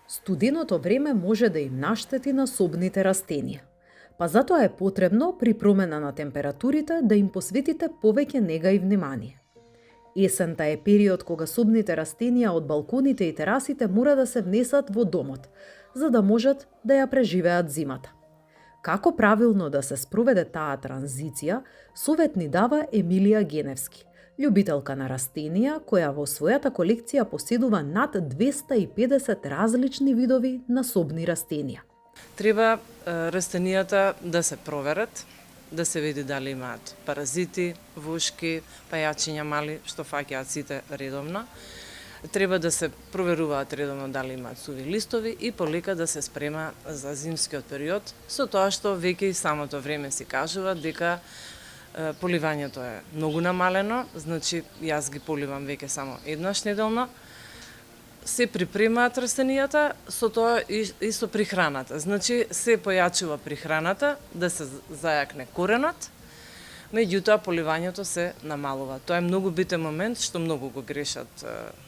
Студеното време може да им наштети на собните растенија. Па затоа е потребно при промена на температурите да им посветите повеќе нега и внимание. Есента е период кога собните растенија од балконите и терасите мора да се внесат во домот, за да можат да ја преживеат зимата. Како правилно да се спроведе таа транзиција, совет ни дава Емилија Геневски, љубителка на растенија која во својата колекција поседува над 250 различни видови на собни растенија. Треба растенијата да се проверат, да се види дали имаат паразити, вушки, пајачиња мали, што фаќаат сите редовно. Треба да се проверуваат редовно дали имаат суви листови и полека да се спрема за зимскиот период, со тоа што веќе и самото време си кажува дека поливањето е многу намалено, значи јас ги поливам веќе само еднаш неделно. Се припремаат растенијата, со тоа и со прихраната. Значи се појачува прихраната, да се зајакне коренот, меѓутоа поливањето се намалува. Тоа е многу битен момент што многу го грешат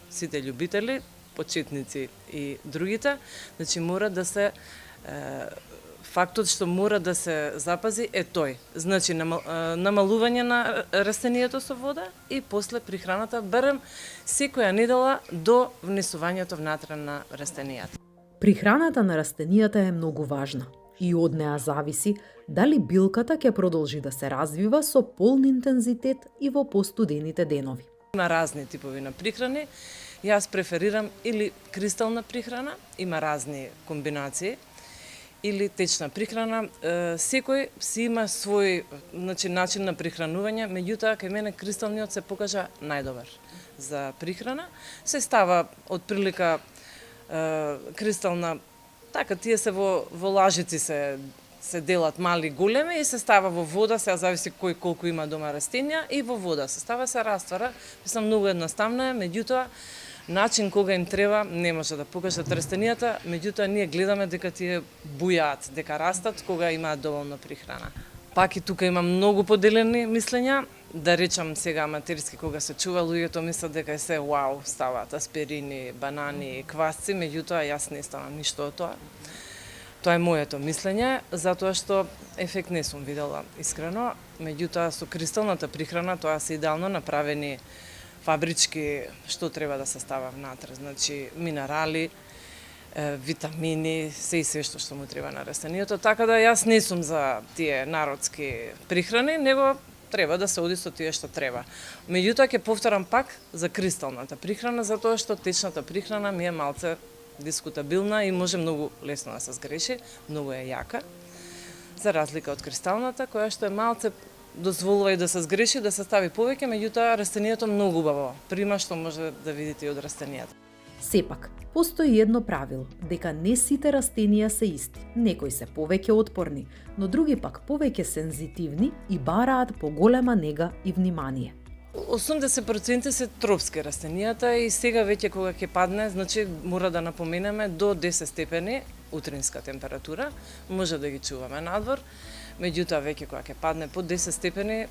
сите љубители, почетници и другите. Значи мора да се фактот што мора да се запази е тој. Значи намалување на растението со вода и после прихраната барем секоја недела до внесувањето внатре на растенијата. Прихраната на растенијата е многу важна и од неа зависи дали билката ќе продолжи да се развива со полн интензитет и во постудените денови. Има разни типови на прихрани. Јас преферирам или кристална прихрана, има разни комбинации, или течна прихрана. Секој си има свој начин на прихранување, меѓутоа кај мене кристалниот се покажа најдобар за прихрана. Се става од прилика кристална, така тие се во лажици се делат мали големи и се става во вода, сега зависи кој колку има дома растенија и во вода се става, се раствара. Мислам многу едноставно е, меѓутоа начин кога им треба не може да покажат растенијата, меѓутоа ние гледаме дека тие бујаат, дека растат кога имаат доволно прихрана. Пак и тука има многу поделени мислења, да речам сега аматерски кога се чува, луѓето мислат дека е се вау, ставаат аспирини, банани, квасци, меѓутоа јас не ставам ништо од тоа. Тоа е моето мислење, затоа што ефект не сум видела искрено, меѓутоа со кристалната прихрана тоа се идеално направени фабрички што треба да се става внатре, значи минерали, витамини, се и се што му треба на растенијето, така да јас не сум за тие народски прихрани, него треба да се оди со тие што треба. Меѓутоа ќе повторам пак за кристалната прихрана, затоа што течната прихрана ми е малце дискутабилна и може многу лесно да се сгреши, многу е јака, за разлика од кристалната, која што е малце дозволува и да се сгреши, да се стави повеќе, меѓутоа растенијето многу убаво прима што може да видите и од растенијата. Сепак, постои едно правило, дека не сите растенија се исти. Некои се повеќе отпорни, но други пак повеќе сензитивни и бараат поголема нега и внимание. 80% се тропски растенијата и сега веќе кога ќе падне, значи мора да напоменеме до 10 степени утринска температура, може да ги чуваме надвор, меѓутоа веќе кога ќе падне под 10 степени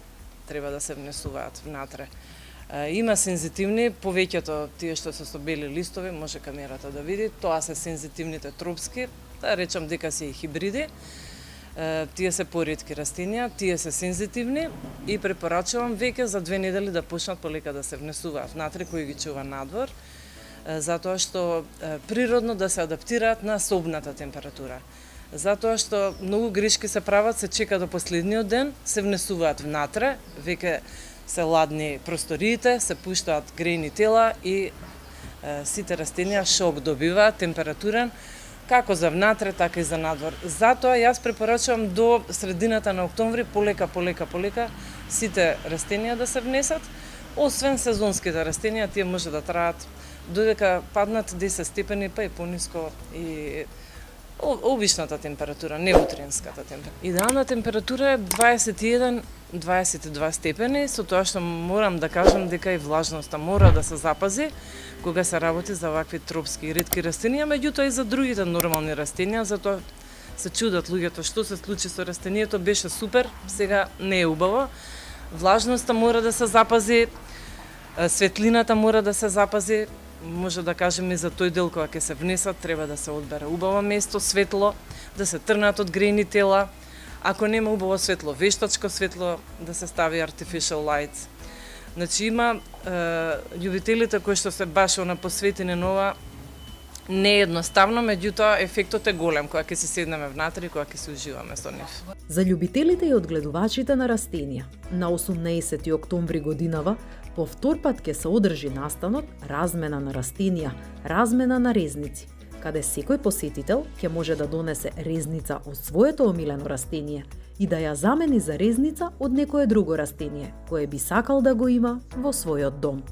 треба да се внесуваат внатре. Има сензитивни, повеќето тие што се со бели листови, може камерата да види, тоа се сензитивните тропски, да речам дека се и хибриди. Тие се поретки растенија, тие се сензитивни и препорачувам веќе за 2 недели да почнат полека да се внесуваат внатре, кој ги чува надвор, затоа што природно да се адаптираат на собната температура. Затоа што многу грешки се прават, се чека до последниот ден, се внесуваат внатре, веќе се ладни просториите, се пуштаат грејни тела и сите растенија шок добиваат температурен, како за внатре, така и за надвор. Затоа јас препорачувам до средината на октомври полека сите растенија да се внесат, освен сезонските растенија, тие може да траат додека паднат 10 степени, па и пониско и обичната температура, не утринската температура. Идеална температура е 21-22 степени, со тоа што морам да кажам дека и влажноста мора да се запази кога се работи за вакви тропски и ретки растенија, меѓутоа и за другите нормални растенија, затоа се чудат луѓето што се случи со растението, беше супер, сега не е убаво. Влажноста мора да се запази, светлината мора да се запази, може да кажеме и за тој дел кога ќе се внесат, треба да се одбере убаво место, светло, да се тргнат од грејни тела. Ако нема убаво светло, вештачко светло, да се стави artificial lights. Значи има љубителите кои што се баш посветени на ова, не е едноставно, меѓутоа ефектот е голем кога ќе се седнеме внатре и кога ќе се уживаме со нив. За љубителите и одгледувачите на растенија, на 18 октомври годинава, повтор пат ќе се одржи настанот Размена на растенија, размена на резници, каде секој посетител ќе може да донесе резница од своето омилено растение и да ја замени за резница од некое друго растение, кое би сакал да го има во својот дом.